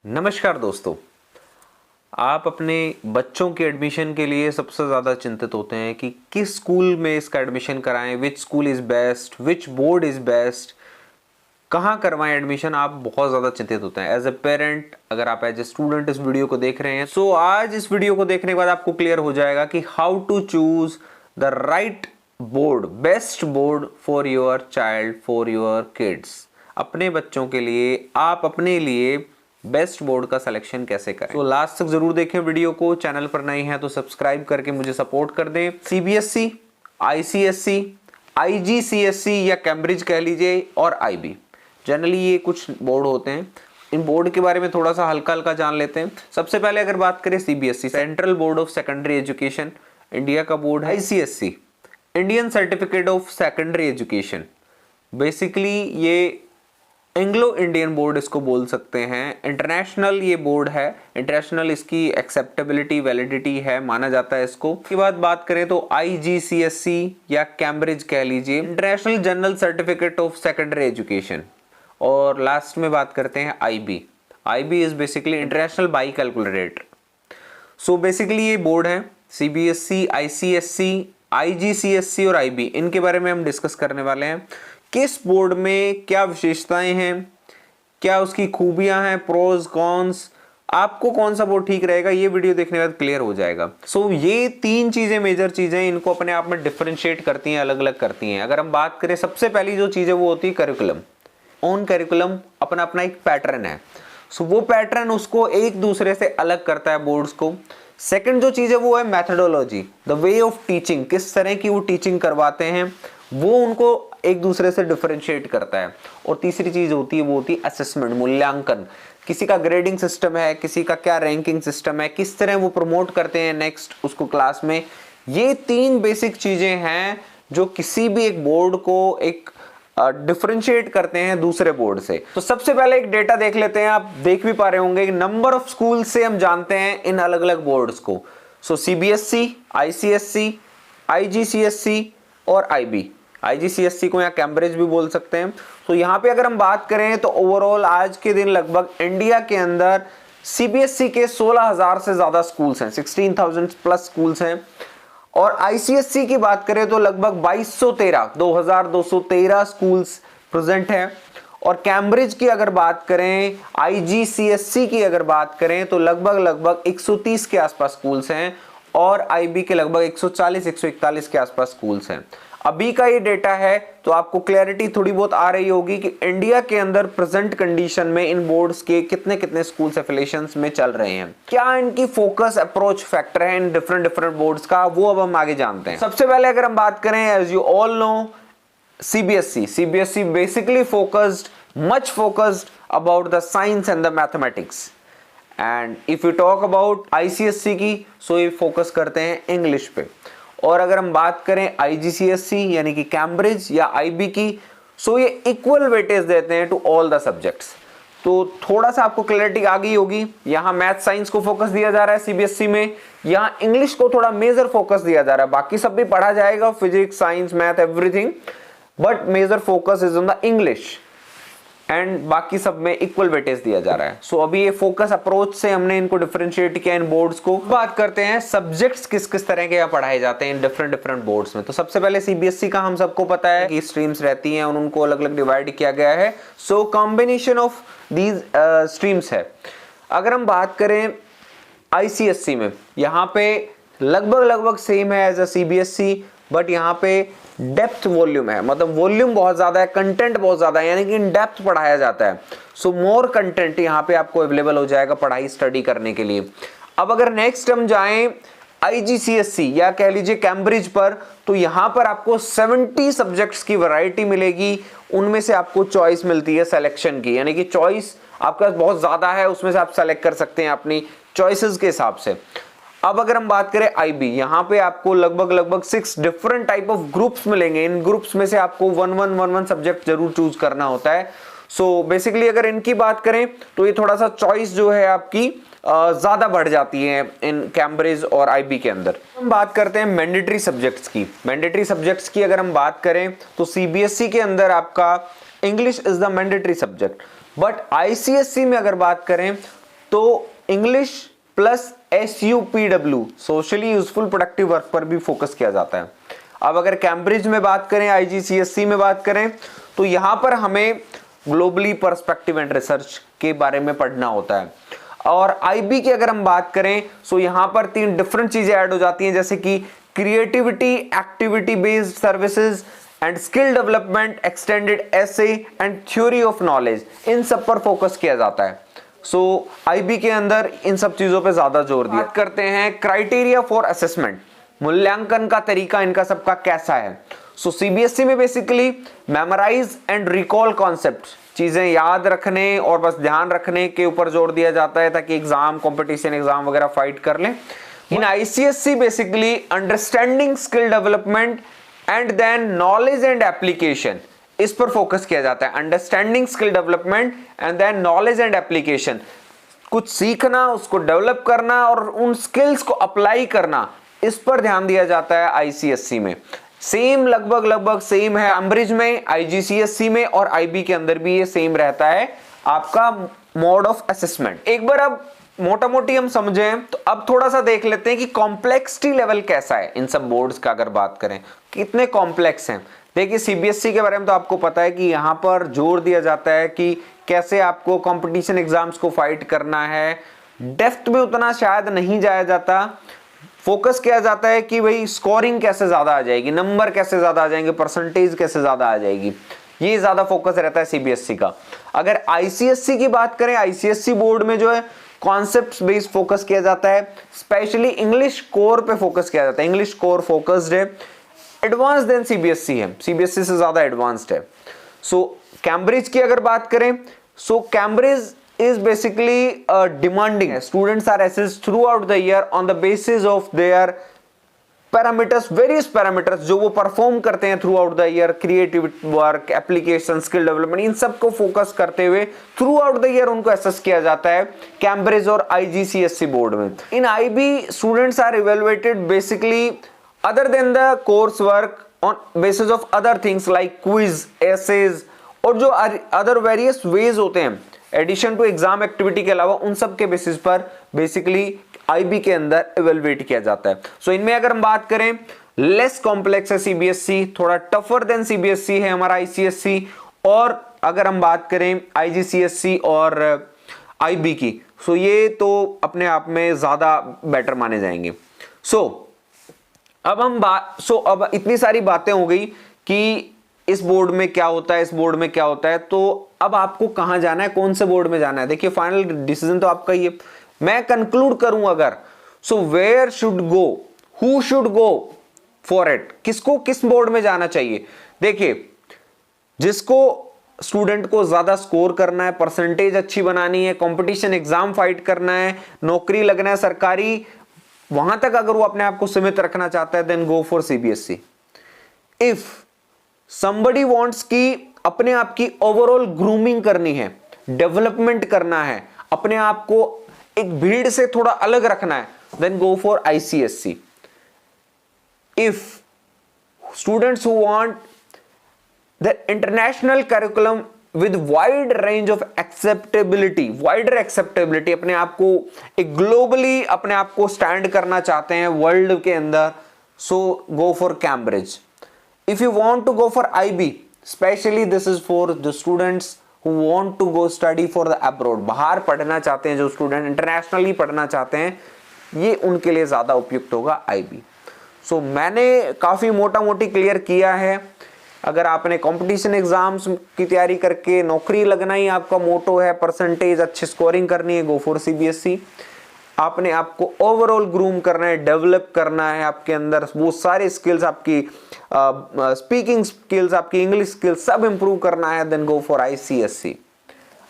नमस्कार दोस्तों। आप अपने बच्चों के एडमिशन के लिए सबसे ज़्यादा चिंतित होते हैं कि किस स्कूल में इसका एडमिशन कराएं, which school is best, which board is best, कहाँ करवाएं एडमिशन। आप बहुत ज़्यादा चिंतित होते हैं एज ए पेरेंट। अगर आप एज ए स्टूडेंट इस वीडियो को देख रहे हैं, सो आज इस वीडियो को देखने के बाद आपको क्लियर हो जाएगा कि how to choose the right board, best board for your child, for your kids. अपने बच्चों के लिए आप अपने लिए बेस्ट बोर्ड का सिलेक्शन कैसे करें। तो लास्ट तक जरूर देखें वीडियो को। चैनल पर नए हैं तो सब्सक्राइब करके मुझे सपोर्ट कर दें। सीबीएसई, आईसीएसई, आईजीसीएसई या कैम्ब्रिज कह लीजिए और आईबी, जनरली ये कुछ बोर्ड होते हैं। इन बोर्ड के बारे में थोड़ा सा हल्का हल्का जान लेते हैं। सबसे पहले अगर बात करें CBSE, central board of secondary education, India का बोर्ड है। ICSE, Indian certificate of secondary education, basically ये एंग्लो इंडियन बोर्ड इसको बोल सकते हैं। इंटरनेशनल ये बोर्ड है, इंटरनेशनल इसकी एक्सेप्टेबिलिटी, वैलिडिटी है, माना जाता है इसको। इसके बाद बात करें तो आईजीसीएसई या कैम्ब्रिज कह लीजिए, international general certificate of secondary education. और लास्ट में बात करते हैं IB. IB is basically international by calculator. So basically ये बोर्ड है सीबीएसई, आईसीएसई, आईजीसीएसई और आईबी। इनके बारे में हम डिस्कस करने वाले हैं। किस बोर्ड में क्या विशेषताएं हैं, क्या उसकी खूबियां हैं, प्रोज कॉन्स, आपको कौन सा बोर्ड ठीक रहेगा, ये वीडियो देखने के बाद क्लियर हो जाएगा। सो ये तीन चीजें, मेजर चीजें, इनको अपने आप में डिफरेंशिएट करती हैं, अलग अलग करती हैं। अगर हम बात करें, सबसे पहली जो चीज है वो होती है करिकुलम। ऑन करिकुलम अपना अपना एक पैटर्न है। सो वो पैटर्न उसको एक दूसरे से अलग करता है बोर्ड्स को। सेकंड जो चीज है वो है methodology, the way of teaching, किस तरह की वो टीचिंग करवाते हैं, वो उनको एक दूसरे से डिफरेंशिएट करता है। और तीसरी चीज होती है वो होती है असेसमेंट, मूल्यांकन। किसी का ग्रेडिंग सिस्टम है, किसी का क्या रैंकिंग सिस्टम है, किस तरह वो प्रमोट करते हैं नेक्स्ट उसको क्लास में। ये तीन बेसिक चीजें हैं जो किसी भी एक बोर्ड को एक डिफरेंशिएट करते हैं दूसरे बोर्ड से। तो सबसे पहले एक डेटा देख लेते हैं। आप देख भी पा रहे होंगे नंबर ऑफ स्कूल से हम जानते हैं इन अलग अलग बोर्ड्स को। सो सीबीएसई, आईसीएसई, आईजीसीएसई और आईबी। आईजीसीएसई को यहाँ कैम्ब्रिज भी बोल सकते हैं। तो यहाँ पे अगर हम बात करें तो ओवरऑल आज के दिन लगभग इंडिया के अंदर सीबीएसई के 16,000 से ज्यादा स्कूल्स हैं, 16,000 प्लस स्कूल्स हैं। और आईसीएसई की बात करें तो लगभग 2213 स्कूल्स प्रेजेंट हैं। और कैम्ब्रिज की अगर बात करें, आईजीसीएसई की अगर बात करें तो लगभग 130 के आसपास स्कूल्स हैं। और आईबी के लगभग 140-141 के आसपास स्कूल्स हैं। अभी का ये डेटा है तो आपको क्लैरिटी थोड़ी बहुत आ रही होगी कि इंडिया के अंदर प्रेजेंट कंडीशन में इन बोर्ड्स के कितने कितने स्कूल्स एफिलिएशंस में चल रहे हैं, क्या इनकी फोकस अप्रोच फैक्टर है इन डिफरेंट बोर्ड्स का, वो अब हम आगे जानते हैं। सबसे पहले अगर हम बात करें, as you all know, CBSE basically much focused about the science and the mathematics. And if you talk about ICSE की, सो ये फोकस करते हैं इंग्लिश पे। और अगर हम बात करें आईजीसीएसई यानी कि कैम्ब्रिज या आईबी की, सो ये इक्वल वेटेज देते हैं टू ऑल द सब्जेक्ट्स। तो थोड़ा सा आपको क्लैरिटी आ गई होगी। यहाँ मैथ साइंस को फोकस दिया जा रहा है सीबीएसई में, यहाँ इंग्लिश को थोड़ा मेजर फोकस दिया जा रहा है। बाकी सब भी पढ़ा जाएगा, physics, science, math, everything, but major focus is on the English and बाकी सब में इक्वल वेटेज दिया जा रहा है। सो अभी ये फोकस अप्रोच से हमने इनको डिफरेंशिएट किया इन बोर्ड्स को। बात करते हैं सब्जेक्ट्स किस किस तरह के पढ़ाए जाते हैं इन डिफरेंट बोर्ड्स में। तो सबसे पहले सीबीएसई का हम सबको पता है कि स्ट्रीम्स रहती हैं और उनको अलग अलग डिवाइड किया गया है। So combination of these streams है। अगर हम बात करें आईसीएसई में, यहाँ पे लगभग सेम है एज अ सीबीएसई, बट यहाँ पे डेप्थ वॉल्यूम है, मतलब वॉल्यूम बहुत ज्यादा है, कंटेंट बहुत ज्यादा है, यानी कि इन डेप्थ पढ़ाया जाता है। सो मोर कंटेंट यहाँ पे आपको अवेलेबल हो जाएगा पढ़ाई स्टडी करने के लिए। अब अगर नेक्स्ट हम जाएं आईजीसीएसई या कह लीजिए कैम्ब्रिज पर, तो यहाँ पर आपको 70 सब्जेक्ट्स की वैरायटी मिलेगी। उनमें से आपको चॉइस मिलती है सिलेक्शन की, यानी कि चॉइस आपका बहुत ज्यादा है, उसमें से आप सेलेक्ट कर सकते हैं अपनी चॉइसेस के हिसाब से। अब अगर हम बात करें आईबी, यहाँ पे आपको लगभग 6 डिफरेंट टाइप ऑफ ग्रुप्स मिलेंगे। इन ग्रुप्स में से आपको वन सब्जेक्ट जरूर चूज करना होता है। सो बेसिकली अगर इनकी बात करें तो ये थोड़ा सा चॉइस जो है आपकी ज्यादा बढ़ जाती है इन कैम्ब्रिज और आईबी के अंदर। हम बात करते हैं मैंडेटरी सब्जेक्ट्स की। मैंडेटरी सब्जेक्ट्स की अगर हम बात करें तो सीबीएसई के अंदर आपका English is the mandatory subject, but ICSE में अगर बात करें तो English plus SUPW socially useful productive work पर भी फोकस किया जाता है। अब अगर कैम्ब्रिज में बात करें, IGCSE में बात करें, तो यहां पर हमें ग्लोबली पर्सपेक्टिव एंड रिसर्च के बारे में पढ़ना होता है। और IB की अगर हम बात करें तो यहां पर 3 डिफरेंट चीजें ऐड हो जाती हैं, जैसे कि creativity, activity based services and skill development, extended essay and theory of knowledge, इन सब पर फोकस किया जाता है। सो IB के अंदर इन सब चीजों पे ज्यादा जोर दिया करते हैं। क्राइटेरिया फॉर असेसमेंट, मूल्यांकन का तरीका इनका सबका कैसा है। सो CBSE में basically memorise and recall concept, चीजें याद रखने और बस ध्यान रखने के ऊपर जोर दिया जाता है ताकि एग्जाम, कंपटीशन एग्जाम वगैरह फाइट कर लें। In ICSE basically understanding, skill development and then knowledge and application, इस पर फोकस किया जाता है। Understanding, skill development and then knowledge and application, कुछ सीखना, उसको डेवलप करना और उन स्किल्स को अप्लाई करना, इस पर ध्यान दिया जाता है ICSE में। सेम लगभग सेम है कैम्ब्रिज में, IGCSE में और IB के अंदर भी ये सेम रहता है आपका मोड ऑफ असेसमेंट। एक बार अब मोटा मोटी हम समझें तो अब थोड़ा सा देख लेते हैं कि कॉम्प्लेक्सिटी लेवल कैसा है इन सब बोर्ड्स का। अगर बात करें कितने कॉम्प्लेक्स हैं, देखिए CBSE के बारे में तो आपको पता है कि यहां पर जोर दिया जाता है कि कैसे आपको कंपटीशन एग्जाम्स को फाइट करना है। डेप्थ में उतना शायद नहीं जाया जाता, फोकस किया जाता है कि भाई स्कोरिंग कैसे ज्यादा आ जाएगी, नंबर कैसे ज्यादा आ जाएंगे, परसेंटेज कैसे ज्यादा आ जाएगी, ये ज्यादा फोकस रहता है CBSE का। अगर ICSE की बात करें, ICSE बोर्ड में जो है कॉन्सेप्ट्स बेस्ड फोकस किया जाता है, स्पेशली इंग्लिश कोर पे फोकस किया जाता है। इंग्लिश कोर फोकस्ड है, एडवांस देन CBSE है, CBSE से ज्यादा एडवांस्ड है। सो कैम्ब्रिज की अगर बात करें, सो Cambridge is basically demanding. Students are assessed throughout the year on the basis of their parameters, various parameters जो वो परफॉर्म करते हैं throughout the year, creative work, application, skill development, इन सब को फोकस करते हुए throughout the year उनको assess किया जाता है कैम्ब्रिज और IGCSE बोर्ड में। इन IB students are evaluated basically other than the course work on basis of other things like quiz, essays और जो other various ways होते हैं एडिशन टू एग्जाम एक्टिविटी के अलावा, उन सब के बेसिस पर बेसिकली IB के अंदर इवेलुएट किया जाता है। सो इनमें अगर हम बात करें, लेस कॉम्प्लेक्स है CBSE, थोड़ा टफर देन CBSE है हमारा ICSE, और अगर हम बात करें IGCSE और IB की, सो ये तो अपने आप में ज्यादा बेटर माने जाएंगे। अब इतनी सारी बातें हो गई कि इस बोर्ड में क्या होता है, इस बोर्ड में क्या होता है, तो अब आपको कहां जाना है, कौन से बोर्ड में जाना है, देखिए फाइनल डिसीजन तो आपका ही है। मैं कंक्लूड करूं अगर, so where should go, who should go for it, किसको किस बोर्ड में जाना चाहिए। देखिए जिसको स्टूडेंट को ज्यादा स्कोर करना है, परसेंटेज अच्छी बनानी है, कंपटीशन एग्जाम फाइट करना है, नौकरी लगना है सरकारी, वहां तक अगर वो अपने आप को सीमित रखना चाहता है, then go for CBSE। If somebody wants कि अपने आप की ओवरऑल ग्रूमिंग करनी है, डेवलपमेंट करना है, अपने आप को एक भीड़ से थोड़ा अलग रखना है, then go for ICSE. If students who want the international curriculum with wide range of acceptability, wider acceptability, अपने आप को एक ग्लोबली अपने आप को स्टैंड करना चाहते हैं वर्ल्ड के अंदर, so go for Cambridge. If you want to go for IB, especially this is for the students who want to go study for the abroad, बाहर पढ़ना चाहते हैं जो स्टूडेंट इंटरनेशनली पढ़ना चाहते हैं, ये उनके लिए ज्यादा उपयुक्त होगा IB। सो मैंने काफी मोटा मोटी क्लियर किया है। अगर आपने कंपटीशन एग्जाम्स की तैयारी करके नौकरी लगना ही आपका मोटो है, परसेंटेज अच्छी स्कोरिंग करनी है, गो फॉर CBSE। आपने आपको ओवरऑल ग्रूम करना है, डेवलप करना है, आपके अंदर वो सारे स्किल्स, आपकी स्पीकिंग स्किल्स, आपकी इंग्लिश स्किल्स सब इंप्रूव करना है, देन गो फॉर ICSE।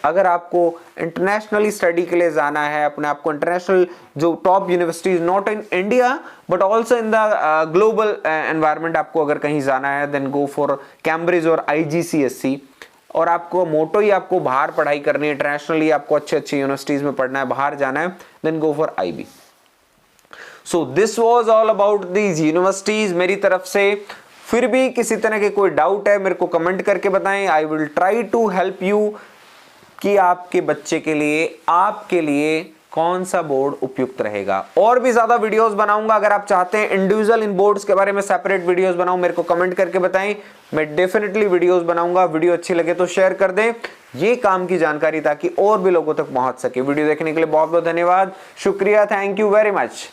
अगर आपको इंटरनेशनली स्टडी के लिए जाना है, अपने आपको इंटरनेशनल जो top universities, not in India but also in the global environment, आपको अगर कहीं जाना है, देन गो फॉर कैम्ब्रिज और IGCSE। और आपको मोटो ही आपको बाहर पढ़ाई करनी है, इंटरनेशनली आपको अच्छे अच्छे यूनिवर्सिटीज में पढ़ना है, बाहर जाना है, then go for IB। So this was all about these universities मेरी तरफ से। फिर भी किसी तरह के कोई डाउट है मेरे को कमेंट करके बताएं, I will try to help you कि आपके बच्चे के लिए, आपके लिए कौन सा बोर्ड उपयुक्त रहेगा। और भी ज्यादा वीडियोस बनाऊंगा, अगर आप चाहते हैं इंडिविजुअल इन बोर्ड्स के बारे में सेपरेट वीडियोस बनाऊं, मेरे को कमेंट करके बताएं, मैं डेफिनेटली वीडियोस बनाऊंगा। वीडियो अच्छी लगे तो शेयर कर दें, ये काम की जानकारी ताकि और भी लोगों तक पहुंच सके। वीडियो देखने के लिए बहुत बहुत धन्यवाद, शुक्रिया, थैंक यू वेरी मच।